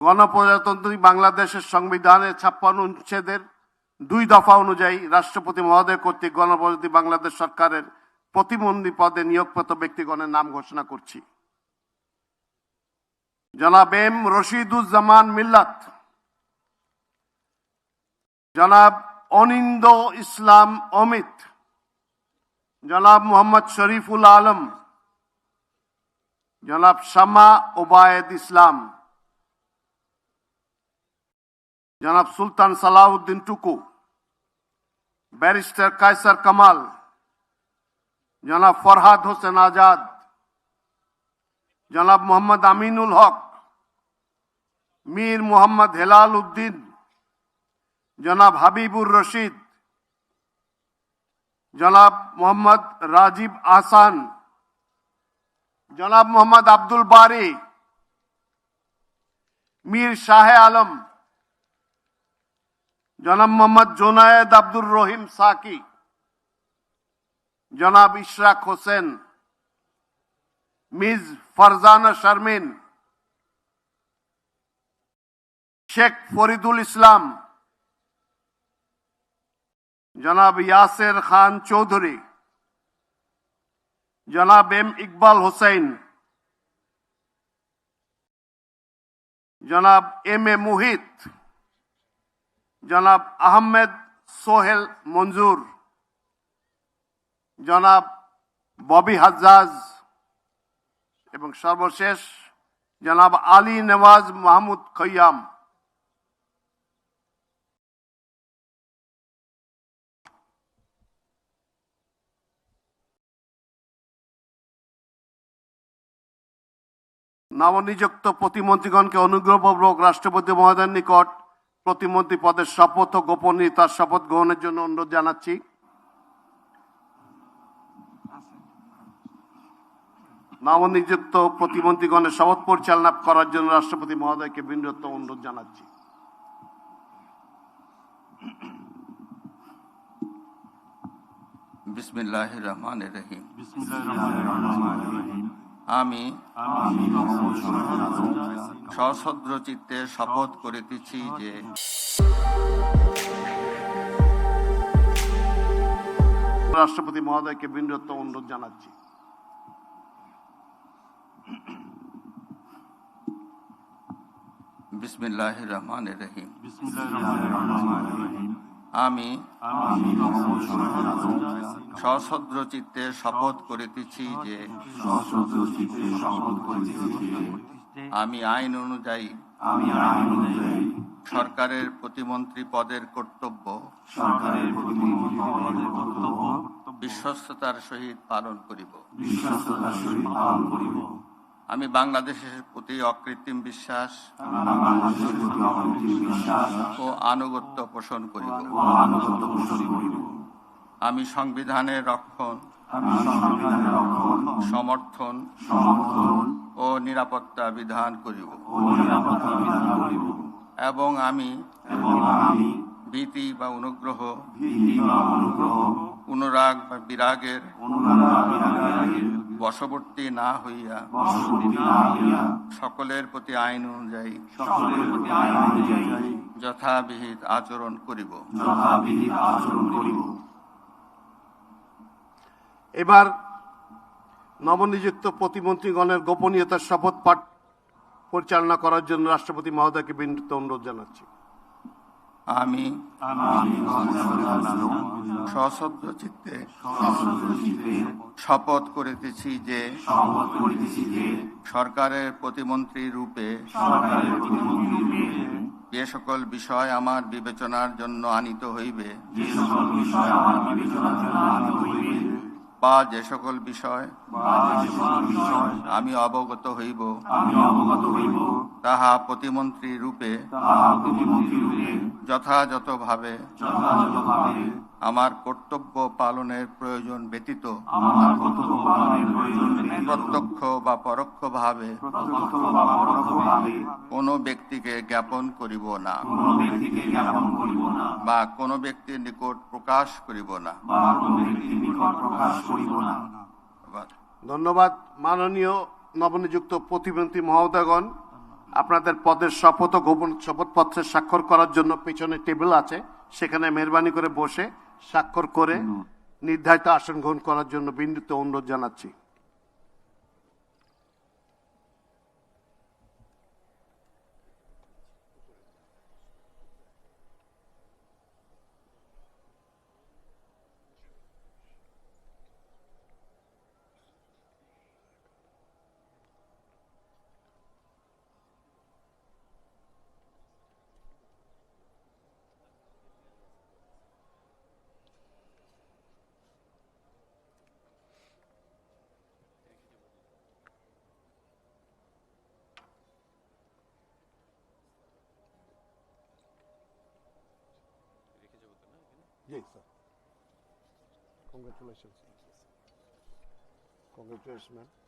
গণপ্রজাতন্ত্রী বাংলাদেশের সংবিধানের 56 অনুচ্ছেদের 2 দফা অনুযায়ী রাষ্ট্রপতি মহোদয় কর্তৃক গণপ্রজাতন্ত্রী বাংলাদেশ সরকারের প্রতিমন্ত্রী পদে নিয়োগপ্রাপ্ত ব্যক্তিগণের নাম ঘোষণা করছি। জনাব এম রশিদুজ্জামান মিল্লাত, জনাব অনিন্দ ইসলাম অমিত, জনাব মোহাম্মদ শরীফুল আলম, জনাব শামা ওবায়েদ ইসলাম, জনাব সুলতান সালাউদ্দিন টুকু, ব্যারিস্টার কায়সার কামাল, জনাব ফরহাদ হোসেন আজাদ, জনাব মোহাম্মদ আমিনুল হক, মীর মোহাম্মদ হেলাল উদ্দিন, জনাব হাবিবুর রশিদ, জনাব মোহাম্মদ রাজীব আহসান, জনাব মোহাম্মদ আব্দুল বারি, মীর শাহে আলম, জনাব মোহাম্মদ জোনায়েদ আব্দুর রহিম সাকি, জনাব ইশরাক হোসেন, মিস ফারজানা শারমিন, শেখ ফরিদুল ইসলাম, জনাব ইয়াসের খান চৌধুরী, জনাব এম ইকবাল হোসেন, জনাব এম এ মুহিত, জনাব আহমেদ সোহেল মঞ্জুর, জনাব ববি হাজ্জাজ এবং সর্বশেষ জনাব আলী নেওয়াজ মাহমুদ খৈয়াম। নবনিযুক্ত প্রতিমন্ত্রীগণকে অনুগ্রহপূর্বক রাষ্ট্রপতি মহোদয়ের নিকট প্রতিমন্ত্রী পদের শপথ ও গোপনীয়তার শপথ গ্রহণের জন্য অনুরোধ জানাচ্ছি। নবনিযুক্ত প্রতিমন্ত্রীগণের শপথ পরিচালনা করার জন্য রাষ্ট্রপতি মহোদয়কে বিনীত অনুরোধ জানাচ্ছি। বিসমিল্লাহির রহমানির রহিম। আমি সশ্রদ্ধ চিত্তে শপথ করিতেছি যে রাষ্ট্রপতি মহোদয়কে বিনীত অনুরোধ জানাচ্ছি। বিসমিল্লাহির রহমানির রহিম। আমি সশ্রদ্ধ চিত্তে শপথ করিতেছি যে আমি আইন অনুযায়ী সরকারের প্রতিমন্ত্রী পদের কর্তব্য বিশ্বস্ততার সহিত পালন করিব। আমি বাংলাদেশের প্রতি অকৃত্রিম বিশ্বাস ও আনুগত্য পোষণ করিব। আমি সংবিধানের রক্ষণ, সমর্থন ও নিরাপত্তা বিধান করিব এবং আমি ভীতি বা অনুগ্রহ, অনুরাগ বা বিরাগের বশবর্তী না হইয়া সকলের প্রতি আইন অনুযায়ী যথাবিহিত আচরণ করিব। এবার নবনিযুক্ত প্রতিমন্ত্রীগণের গোপনীয়তার শপথ পাঠ পরিচালনা করার জন্য রাষ্ট্রপতি মহোদয়কে বিনীত অনুরোধ জানাচ্ছি। আমি সশ্রদ্ধ চিত্তে শপথ করিতেছি যে সরকারের প্রতিমন্ত্রী রূপে যে সকল বিষয় আমার বিবেচনার জন্য আনিত হইবে বা যে সকল বিষয় আমি অবগত হইব তাহা প্রতিমন্ত্রী রূপে যথাযথভাবে আমার কর্তব্য পালনের প্রয়োজন ব্যতীত প্রত্যক্ষ বা পরোক্ষভাবে কোনো ব্যক্তিকে জ্ঞাপন করিব না বা কোনো ব্যক্তির নিকট প্রকাশ করিব না। ধন্যবাদ। মাননীয় নবনিযুক্ত প্রতিমন্ত্রী মহোদয়গণ, আপনাদের পদের শপথ ও গোপন শপথপত্রে স্বাক্ষর করার জন্য পিছনে টেবিল আছে, সেখানে মেহরবানি করে বসে স্বাক্ষর করে নির্ধারিত আসন গ্রহণ করার জন্য বিনীত অনুরোধ জানাচ্ছি। Yes, sir. Congratulations. Congratulations, ma'am.